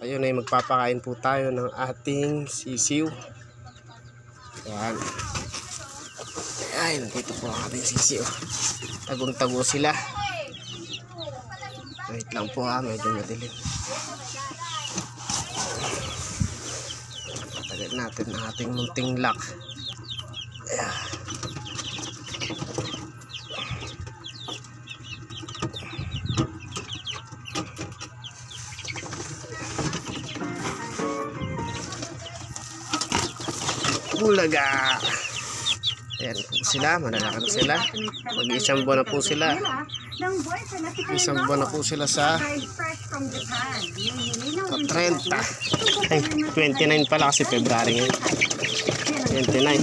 ayun ay magpapakain po tayo ng ating sisiw. Ayan. Ayan, dito po ang ating sisiw. Tagong-tago sila. Wait lang po medyo madilim. Tagal natin ang ating munting lock. Ayan. Bulaga. Ayan po sila, malalaki na sila. Mag-isang buwan na po sila. Isang buwan na po sila sa 30. Ay, 29 pala kasi February ngayon. 29.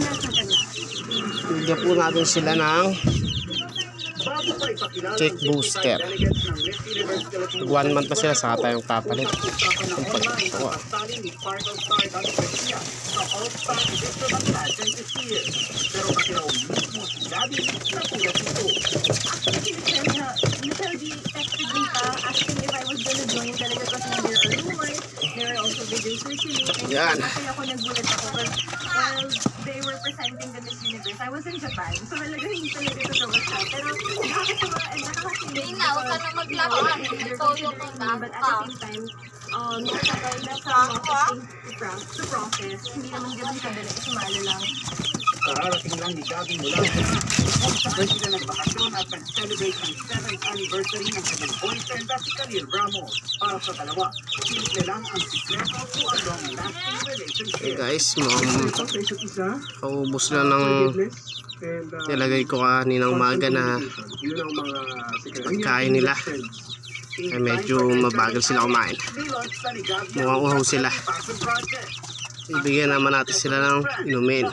Bigyan po natin sila ng check booster. 1 month pa sila, saka tayong papalit. Yan. They were presenting the Miss Universe. I was in Japan, so talaga hindi talaga ito siya. Pero nakakatawa and nakakakilig. Hindi na, huwag ka na maglakad. Itoyo ko na. But at the same time, nakakatawa na from marketing to process. Hindi naman ganun kadali, sumalo lang. Kararating lang ni Gabi mula sabay sila ng bakasyon at nag-celebrate ang 7th anniversary ng kanyang boyfriend na si Khalil Ramos. Para sa dalawa, simple lang ang sikreto to a long-lasting relationship. Okay guys, paubos na ng nilagay ko kaninang umaga na pagkain nila. Ay medyo mabagal sila kumain. Mukhang uhaw sila. Ibigyan naman natin sila ng inumin.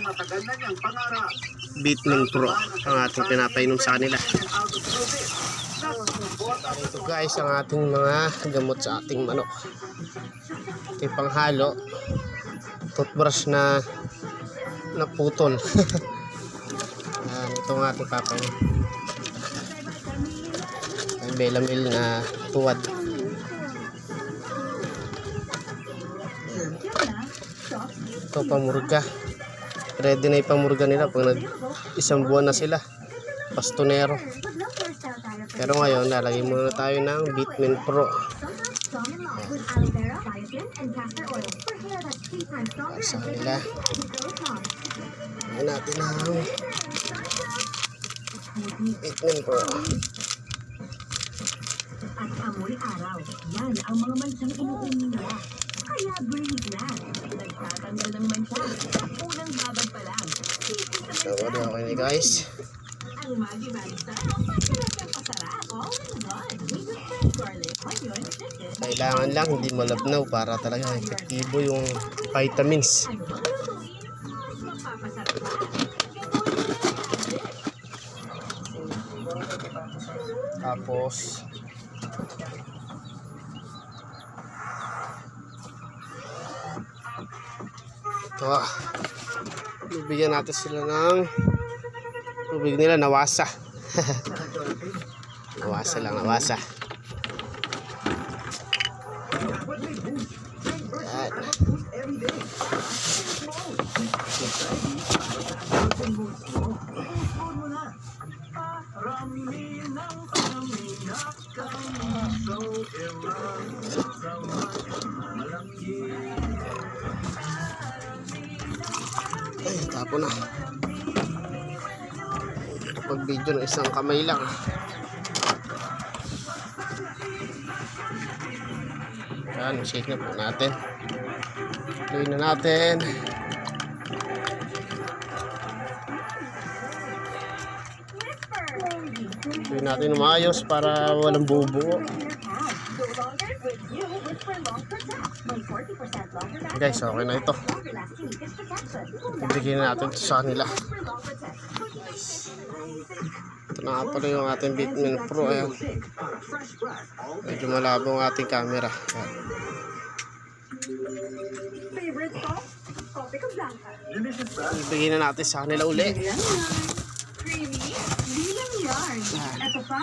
Vitamin Pro ang ating pinapainom sa kanila. Ito guys ang ating mga gamot sa ating manok. Ito yung panghalo. Toothbrush na naputol. Ito ang ating papainom. Ang Belamil na tuwad. Ito pamurga. Ready na yung pamurga nila pag isang buwan na sila. Pastonero. Pero ngayon lalagay muna tayo ng Vitamin Pro. Sa kanila. Lagyan natin ng Vitamin Pro. At amoy araw. Yan ang mga mansang inuumin nila. Kaya breathe na. Nagtatanggal ng mansa. Unang babad pa lang. So, okay na guys. Ang magi-magi style. Pagkakang pasarap. All in one. With the fresh garlic, onion, chicken. Kailangan lang hindi malabnaw para talaga epektibo yung vitamins. Tapos ito, bibigyan natin sila ng tubig nila, nawasa. Nawasa lang, nawasa. Yan. Ay, tapo na. Kapag video ng isang kamay lang. Yan, shake na po natin. Tuloy na natin. Tuloy natin umayos para walang bubuo. Guys, okay na ito. Ibigay na natin ito sa kanila. Ito na nga pala yung ating Vitamin Pro. Ayan. Medyo malabo ang ating camera. Ayan. Ibigay na natin sa kanila uli. Creamy, bilang yarn. Ito pa.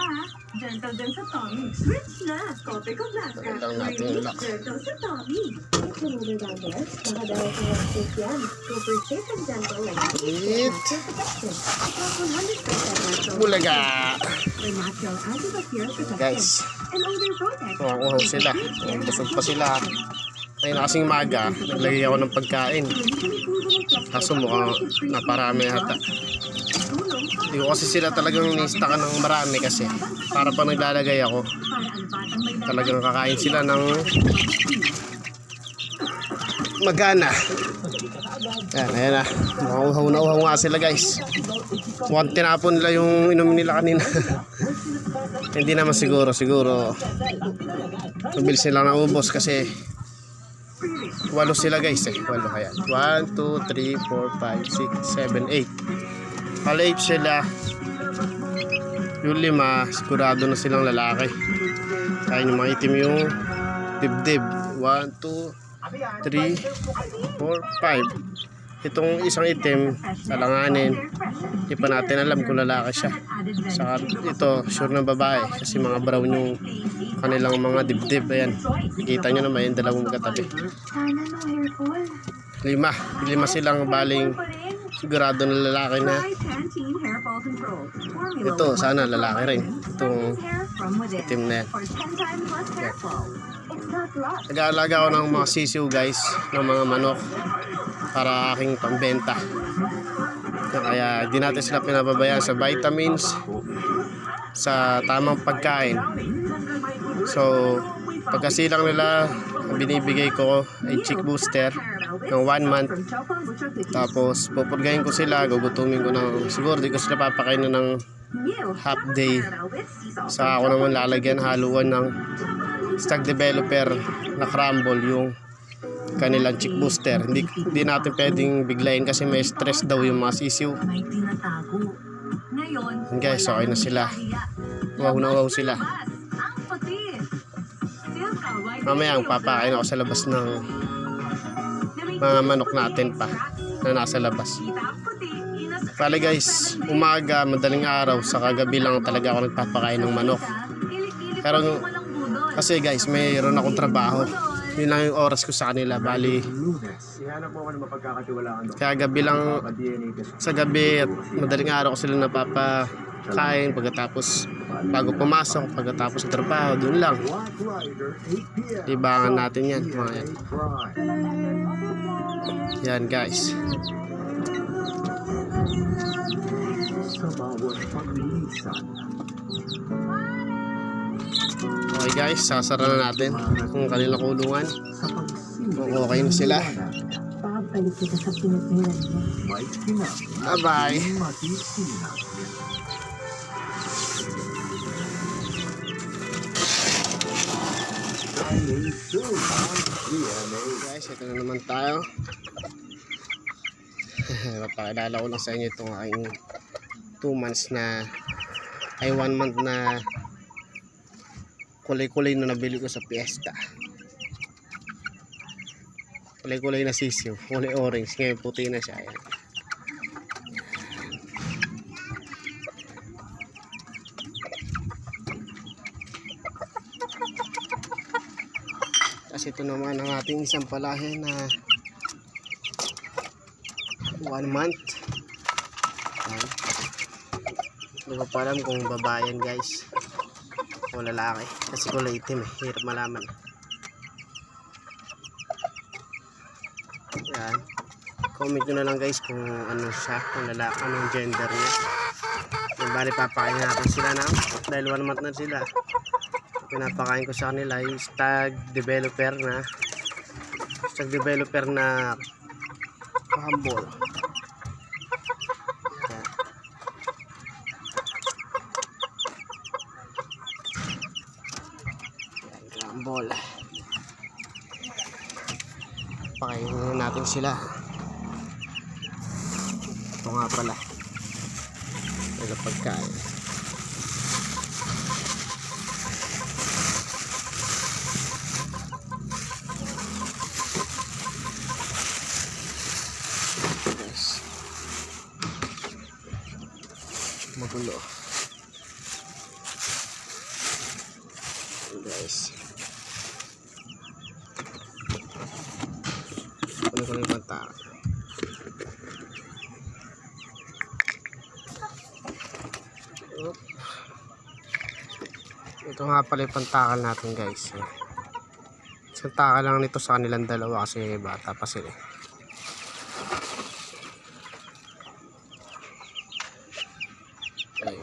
Gentle din sa Tommy. Switch na. Kote ko blanca. Tagal lang natin yung lock. Gentle sa Tommy. Sunod ang gas. Baka dahil sa workplace yan. Super safe and gentle like It. protection. Plus 100% natural. Bulaga. Or natural antibacterial protection. Guys, And odor protect. kuha sila. Busog pa sila. Ayun na kasing maga, naglagay ako ng pagkain. Kaso mukhang naparami hata. Hindi ko kasi sila talagang nistakan ng marami kasi para pa naglalagay ako, talagang kakain sila ng magana. Ayan na. Mukhang uhaw na uhaw nga sila guys. Mukhang tinapon nila yung inumin nila kanina. Hindi naman siguro. Mabilis nila naubos kasi 8 sila guys eh. 8 kaya. 1, 2, 3, 4, 5, 6, 7, 8. Pala 8 sila. Yung 5, sigurado na silang lalaki. Kaya yung mga itim yung dibdib. 1, 2, 3, 4, 5. Itong isang itim, alanganin. Hindi pa natin alam kung lalaki siya. Saka ito, sure na babae. Kasi mga brown yung kanilang mga dibdib. Ayan. Kita nyo naman yung dalawang magkatabi. Sana no hair fall. 5 silang baling sigurado na lalaki na. Try Pantene Hair Fall Control. Formula Ito, with sana lalaki rin. Itong hair from within. itim na yan. For 10 times less hair fall. It's not luck. Nag-aalaga ako ng mga sisiw guys, ng mga manok para aking pambenta. Kaya di natin sila pinababayaan sa vitamins, sa tamang pagkain. So pagkasilang nila, binibigay ko ay chick booster ng 1 month. Tapos pupurgahin ko sila, gugutumin ko ng siguro di ko sila papakainin ng half day. Sa ako naman lalagyan haluan ng stock developer na crumble yung kanilang chick booster. Hindi natin pwedeng biglayin kasi may stress daw yung mga sisiw. May tinatago. Ngayon, Guys, okay na sila. Uhaw na uhaw sila. ang puti. Silka white Mamaya ang papakain ako sa labas ng mga manok natin pa na nasa labas. Pala guys, umaga, madaling araw, sa kagabi lang talaga ako nagpapakain ng manok. Pero kasi guys, mayroon akong trabaho. Yun lang yung oras ko sa kanila. Bali, Ihanap mo ako ng mapagkakatiwalaan. kaya gabi lang, sa gabi at madaling araw ko sila napapakain pagkatapos bago pumasok, pagkatapos sa trabaho, dun lang. Libangan natin yan, mga yan. Yan guys. Okay guys, sasara na natin kung kanilang kulungan. Okay na sila. Babalik kita sa pinagpilan mo. Bye bye. Guys, ito na naman tayo. Papakilala ko lang sa inyo itong aking 2 months na ay 1 month na kulay-kulay na nabili ko sa Fiesta. Kulay-kulay na sisiw, kulay orange, ngayon puti na siya. Ayan. Kasi ito naman ang ating isang palahe na 1 month. Ayan. Hindi ko pa alam kung babae yan guys o lalaki kasi kulay itim eh, hirap malaman. Yan, comment nyo na lang guys kung ano siya, kung lalaki, anong gender niya. Yung bali papakain natin sila ng dahil 1 month na sila, pinapakain ko sa kanila yung stag developer na humble. Ball. Pakainin natin sila. Ito nga pala. Ito pagkain. Yes. Magulo. Guys. Ano ko yung pantakal? Ito nga pala yung pantakal natin guys. Isang takal lang nito sa kanilang dalawa kasi bata pa sila. Ayun,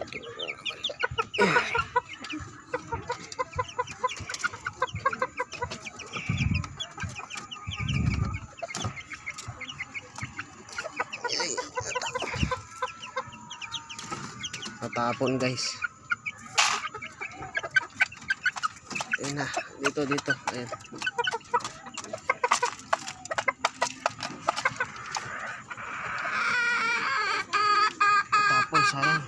patapon guys. Ayun na, dito. Ayun. Patapon, sayang.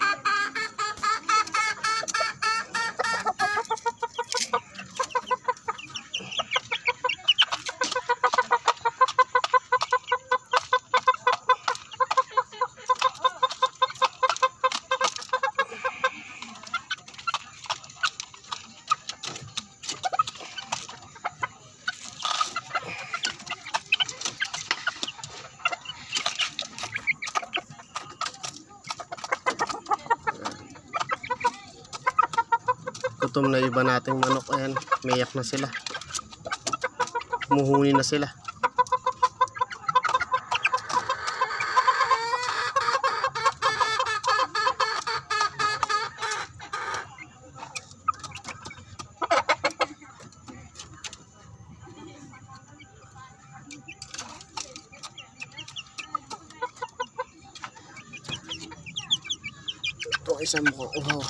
Gutom na iba nating manok. Ayan, mayak na sila. Muhuni na sila. Ito ay isang mukhang uhaw.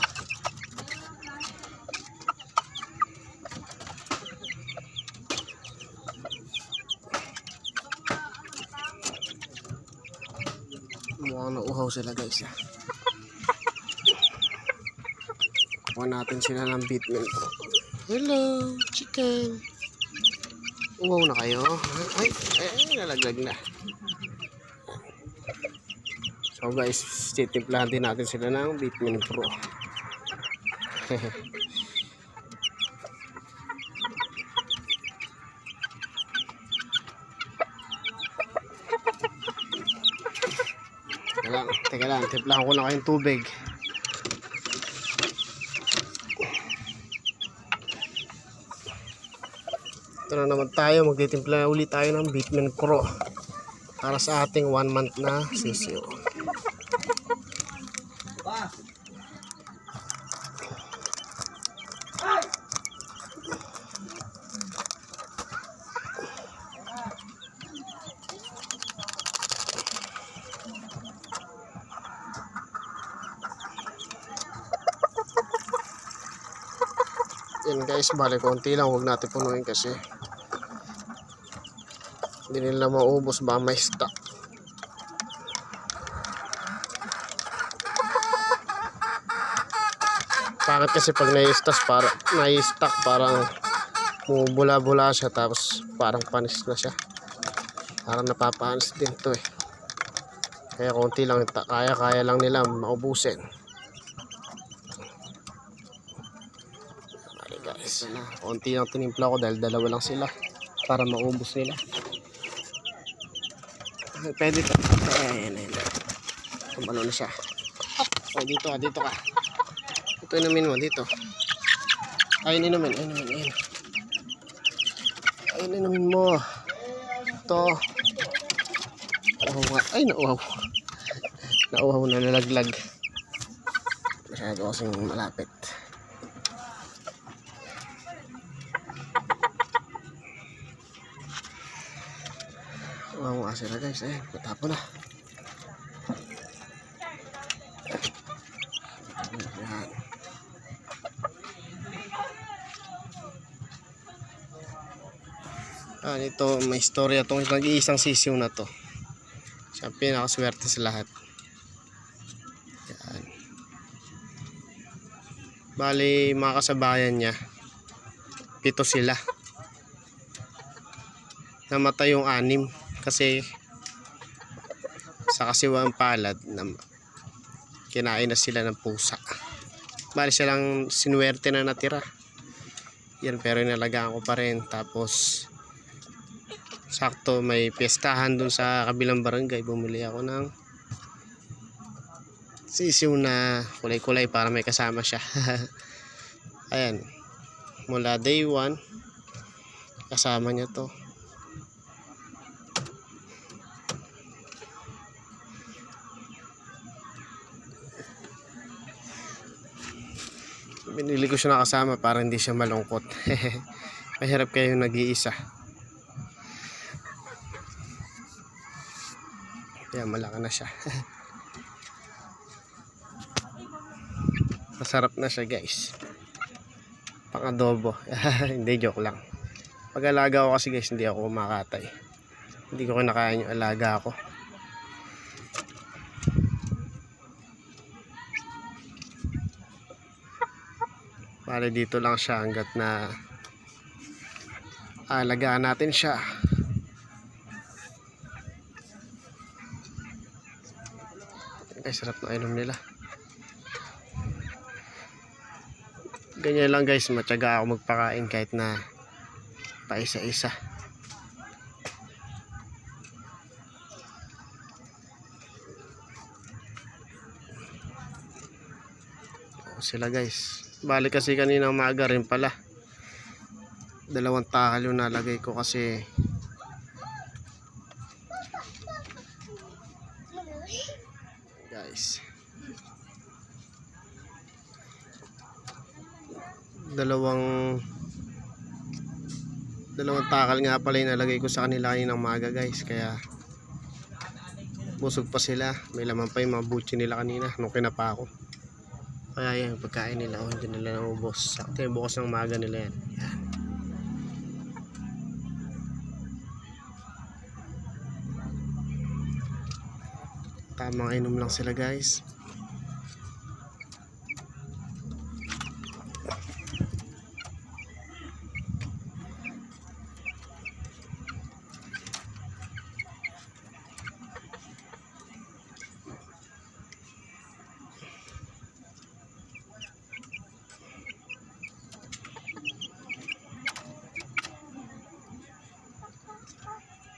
Mukhang nauhaw sila guys. Kuha natin sila ng bitmin. Hello, chicken. Uhaw na kayo. Ay, nalaglag na. So guys, titimplahan din natin sila ng Bitmin Pro. Teka lang, timplahan ko na kayong tubig. Ito na naman tayo, magtitimpla ulit tayo ng Bitmin Pro para sa ating 1 month na sisiyo. Yan guys, bali konti lang, huwag natin punuin kasi hindi nila maubos, ba may stock. Bakit kasi pag nai-stock parang bumubula-bula siya, tapos parang panis na siya, parang napapanis din to eh. Kaya konti lang, kaya lang nila maubusin. Guys, konti lang tinimpla ko dahil dalawa lang sila para maubos nila. Pwede ka. Ayan. Kumalo na siya. Oh, dito ka. Ito inumin mo dito. Ayun inumin. Ayun inumin mo. Ito. Ay, nauhaw. Nauhaw na, nalaglag. Masyado kasing malapit. Wow, sila guys, patapon na. Yan. Ito may istorya itong nag-iisang sisiw na to. Siya pinakaswerte sa lahat. Yan. Bali, mga kasabayan niya, 7 sila. Namatay yung 6 kasi sa kasiwang palad na kinain na sila ng pusa. Bali siya lang sinuwerte na natira. Yan, pero inalagaan ko pa rin. Tapos sakto may piyestahan dun sa kabilang barangay, bumili ako ng sisiw na kulay-kulay para may kasama siya. Ayan, mula day 1 kasama niya to. Binili ko siya nakasama para hindi siya malungkot. Mahirap kayo nag-iisa. Kaya malaki na siya. Masarap na siya guys. Pang adobo. Hindi, joke lang. Pag alaga ko kasi guys, hindi ako kumakatay. Hindi ko kinakain yung alaga ko. Bale dito lang siya hanggat na alagaan natin siya. Guys, sarap na inom nila. Ganyan lang guys, matyaga ako magpakain kahit na paisa-isa. Sila guys. Balik kasi kanina umaga rin pala. 2 takal yung nalagay ko kasi guys. 2 takal nga pala yung nalagay ko sa kanila kaninang umaga guys. Kaya busog pa sila. May laman pa yung mga butchi nila kanina nung kinapa ako. Kaya yan, pagkain nila, hindi nila naubos. Sakto yung bukas ng umaga nila yan. Yan. Tamang inom lang sila guys.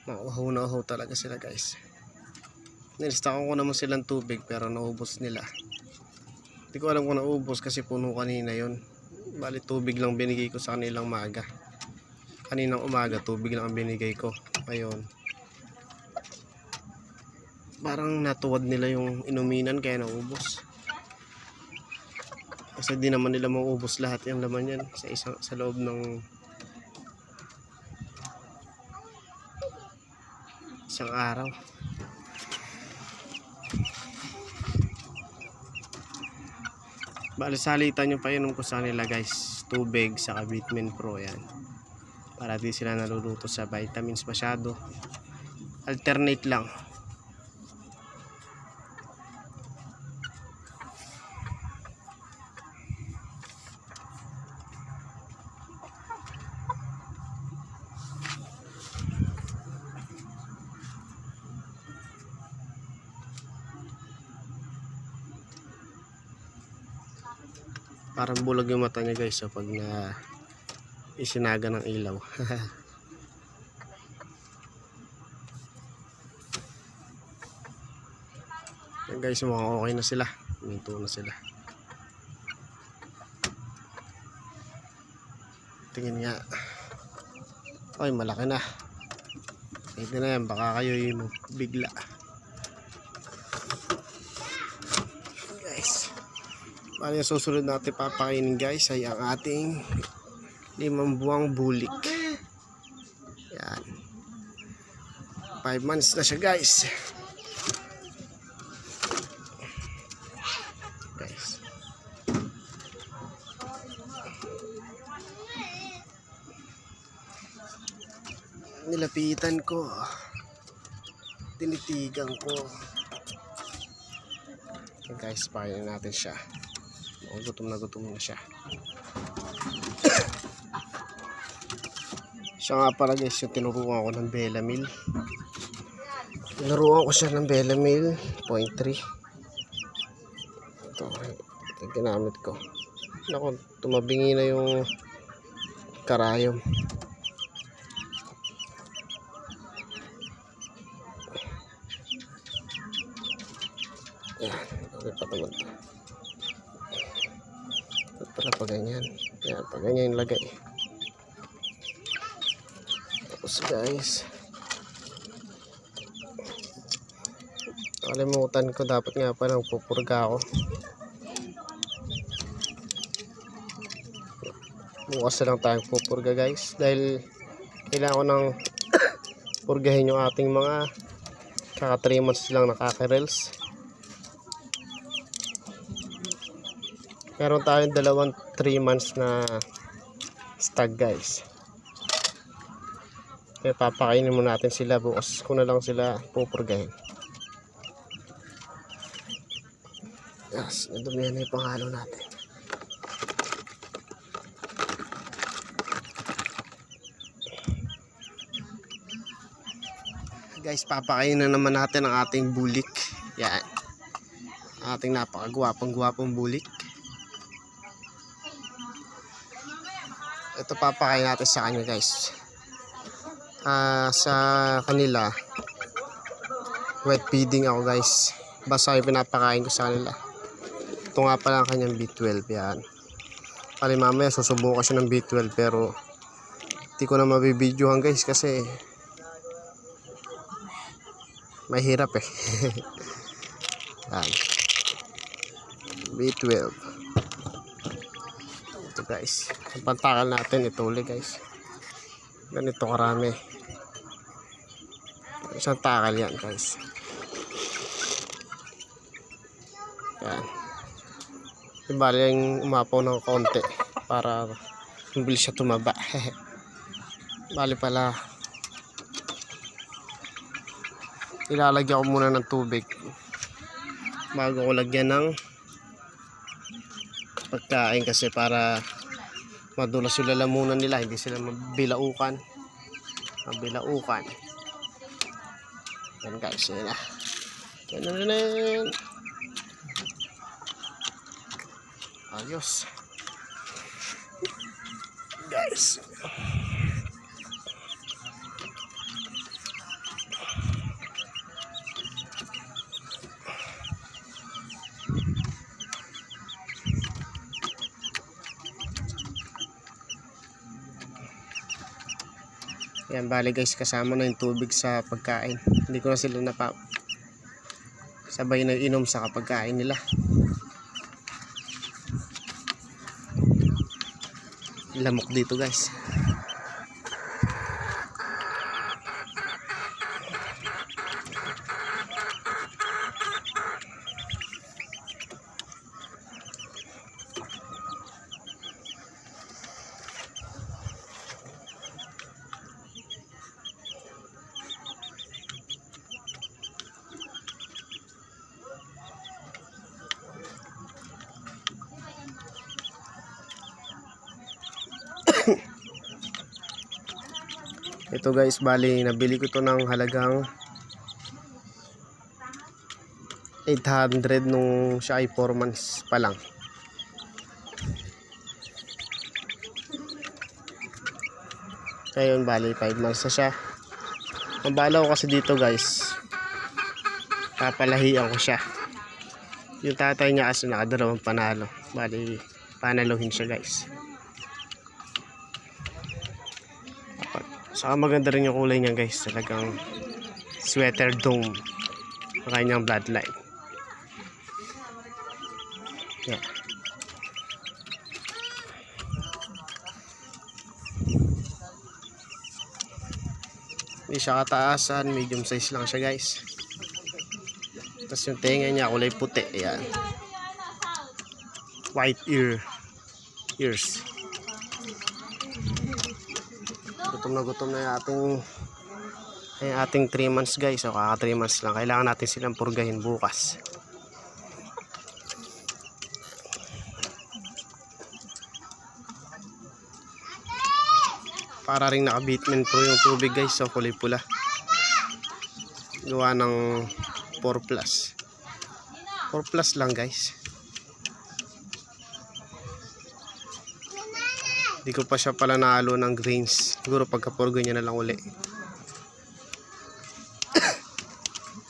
Nauhaw na uhaw talaga sila guys. Nilistakan ko naman silang tubig pero naubos nila. Hindi ko alam kung naubos kasi puno kanina yon. Bali tubig lang binigay ko sa kanilang umaga. Kaninang umaga tubig lang ang binigay ko. Ngayon parang natuwad nila yung inuminan kaya naubos. Kasi di naman nila maubos lahat yung laman yan sa loob ng isang araw. Bali salitan yung painom ko sa nila guys, tubig sa Vitamin Pro yan. Para di sila naluluto sa vitamins masyado. Alternate lang. Parang bulag yung mata niya guys pag na isinaga ng ilaw. Yan guys, mukhang okay na sila. Minto na sila. Tingin nga. Ay, malaki na. Pwede na yan, baka kayo yung bigla. Guys, bali yung susunod natin papakainin guys ay ang ating 5 buwang bulik. Yan. 5 months na siya guys. Guys. Nilapitan ko. Tinitigan ko. Okay guys, pakainin natin siya. Gutom na siya. Siya nga pala guys yung tinuruan ko ng Belamil. Tinuruan ko siya ng Belamil 0.3. Ito yung ginamit ko. Naku, tumabingi na yung karayom. Yan, okay pa naman. Ito pala pa ganyan. Yan, pa ganyan yung lagay. Tapos guys, nakalimutan ko, dapat nga pa nang pupurga ako. Bukas na lang tayong pupurga guys, dahil kailangan ko nang purgahin yung ating mga kaka 3 months lang nakaka-reels. Meron tayong dalawang 3 months na stag guys. Kaya papakainin muna natin sila, bukas ko na lang sila pupurgahin. Yes, nadumihan na yung panghalo natin. Guys, papakainin na naman natin ang ating bulik. Yan, ating napakagwapong bulik. Ito papakain natin sa kanya guys. Sa kanila wet feeding ako guys, basta yung pinapakain ko sa kanila. Ito nga pala ang kanyang B12. Yan, pali mamaya susubukan siya ng B12 pero hindi ko na mabibidyohan guys kasi mahirap eh. Yan, B12. Ito guys, ang pantakal natin ito ulit guys, ganito karami, isang takal yan guys. Yan, ibali yung umapaw ng konti para mabilis siya tumaba. Bali pala ilalagyan ko muna ng tubig bago ko lagyan ng pagkain kasi para madulas yung lalamunan nila, hindi sila mabilaukan. Yan guys, yun na. Yan. Ayos guys. Yan, bali guys, kasama na yung tubig sa pagkain. Hindi ko na sila sabay na inom sa kapagkain nila. Lamok dito guys. Ito guys, bali nabili ko to ng halagang 800 nung siya ay 4 months pa lang. Ngayon bali 5 months na siya. Ang bala ko kasi dito guys, papalahian ko siya. Yung tatay niya kasi nakadalawang panalo, bali panaluhin siya guys. Saka maganda rin yung kulay niya guys, talagang sweater dome ang kanyang bloodline. Yeah. Hindi siya kataasan, medium size lang siya guys. Tapos yung tenga niya kulay puti, ayan. White ears. Gutom na yung ating 3 months guys. So kaka 3 months lang, kailangan natin silang purgahin bukas. Para ring naka-bitman pro yung tubig guys, so kulay pula. Gawa ng 4+. 4+ lang guys. Hindi ko pa siya pala nahalo ng grains. Siguro pagka purgo niya na lang uli.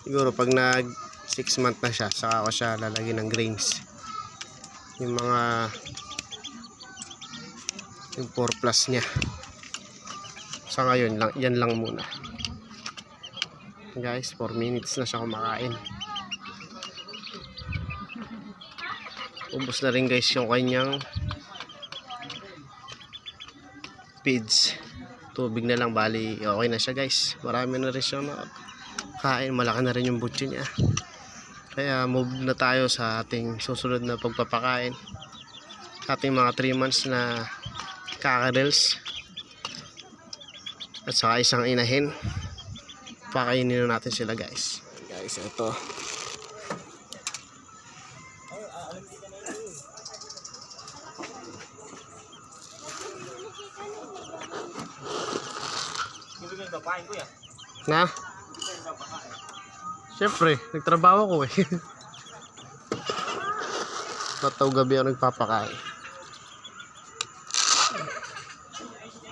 Siguro pag nag 6 month na siya, saka ako siya lalagyan ng grains. Yung mga yung 4 plus niya. Sa ngayon lang, yan lang muna. Guys, 4 minutes na siya kumakain. Ubos na rin guys yung kanyang feeds. Tubig na lang, bali okay na siya guys. Marami na rin siyang kain, malaki na rin yung butyo niya. Kaya move na tayo sa ating susunod na pagpapakain. Sa ating mga 3 months na cockerels. At saka isang inahin. Pakainin na natin sila guys. Guys, ito. Na? Siyempre, nagtrabaho ko eh. Mataw gabi ako nagpapakain.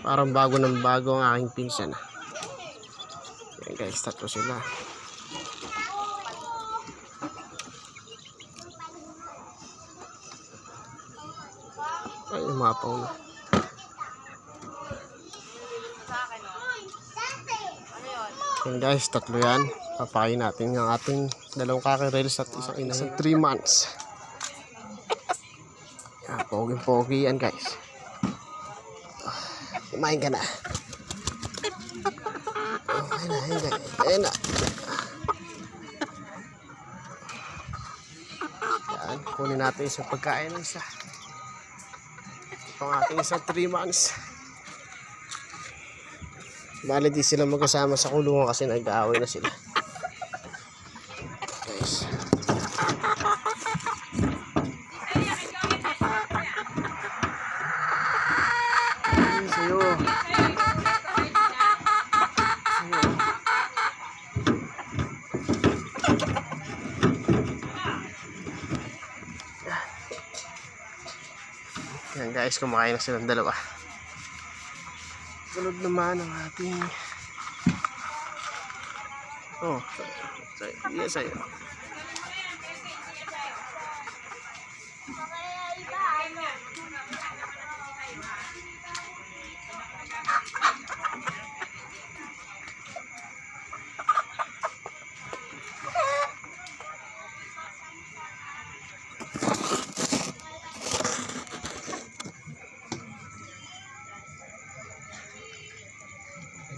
Parang bago ng bago ang aking pinsan. Yan guys, 3 sila. Ay, umapaw na. Yan guys, 3 yan. Papakain natin yung ating 2 cockerels at isang ina. 3 months. Yan, pogi-pogi yan guys. Kumain ka na. Okay na, ayun guys. Ayun na. Yan, kunin natin isang pagkain ng isa. Ito ang ating isang 3 months. Bali di sila magkasama sa kulungan kasi nag-aaway na sila. Guys. Ay, sayo. Yan guys, kumakain na silang 2. Sunod naman ang ating yes sa'yo.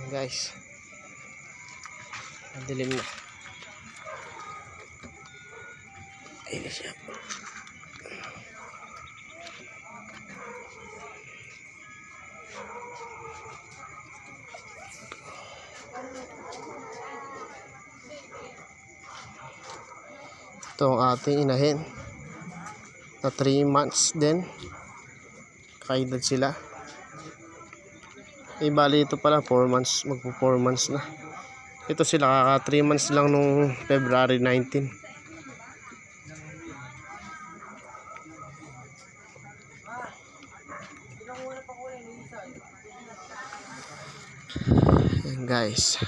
Guys, ang dilim na. Ayun na siya. Ito ang ating inahin na 3 months din. Kaedad sila. Bali ito pala 4 months, magpo 4 months na. Ito sila kaka 3 months lang nung February 19. Ayan guys.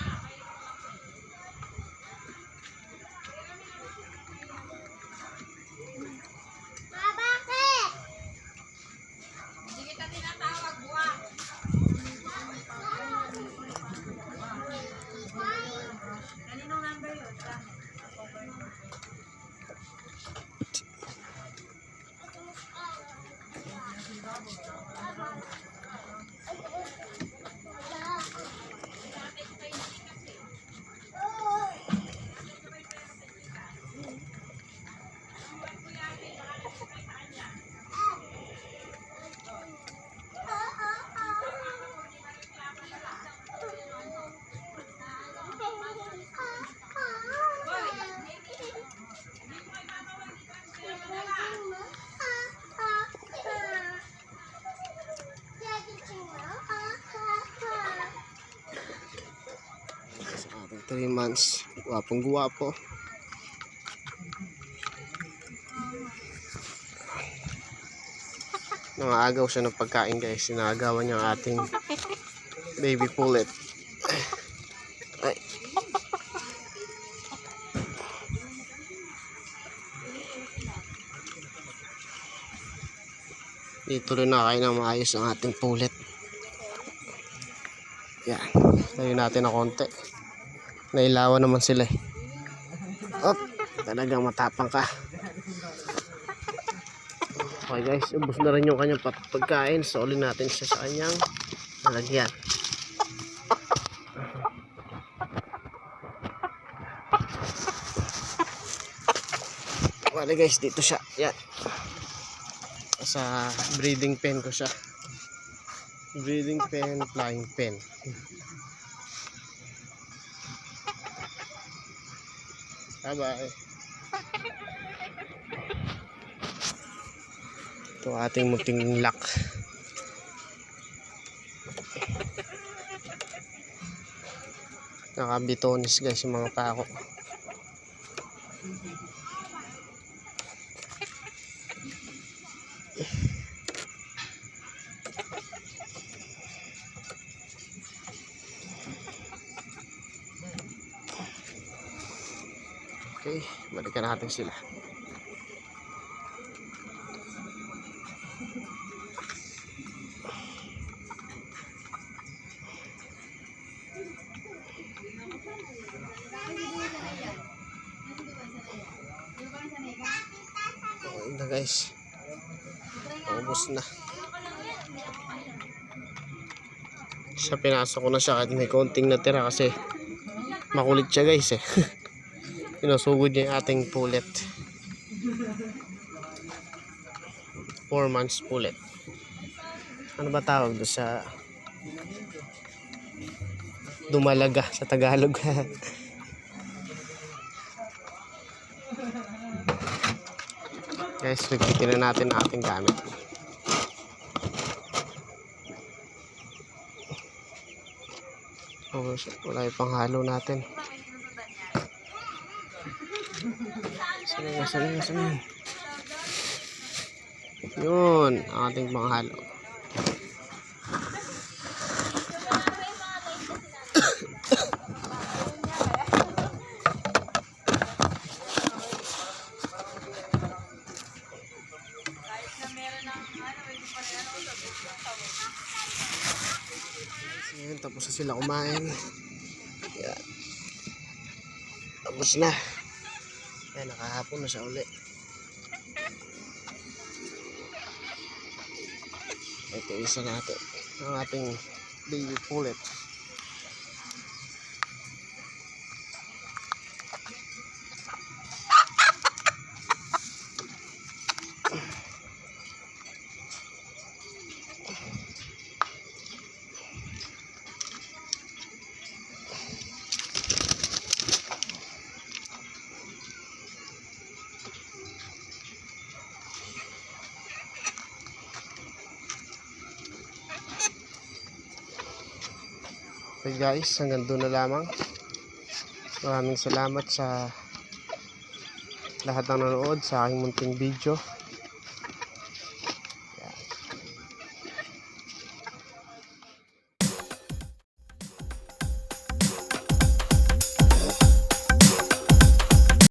Sa ating 3 months, guwapong guwapo. Nangaagaw siya ng pagkain guys. Sinagawan niya ang ating baby pullet. Ay. Dito rin nakain ng maayos ang ating pullet. Yan. Tayo natin na konti. Nailawan naman sila eh. Op, talagang matapang ka. Okay guys, ubos na rin yung kanyang pagkain. So ulit natin siya sa kanyang lalagyan. Wala guys, dito siya. Yan. Sa breeding pen ko siya. Breeding pen, flying pen. Bye-bye. Ito ating munting lock. Nakabitonis guys yung mga pako. Okay, balikan natin sila. Okay na guys. Ubos na. Siya pinasok ko na siya kahit may konting natira kasi makulit siya guys eh. Pinasugod niya yung ating pullet. 4 months pullet. Ano ba tawag doon sa dumalaga sa Tagalog? Guys, nagtitin na natin ang ating gamit. Oh, wala yung panghalo natin. Sana. Yun, ang ating panghalo. Ayan, tapos na sila kumain. Yan. Tapos na. Ayan, nakahapon na siya uli. Ito isa natin ang ating baby pullet. Okay guys, hanggang doon na lamang. Maraming salamat sa lahat ng nanonood sa aking munting video.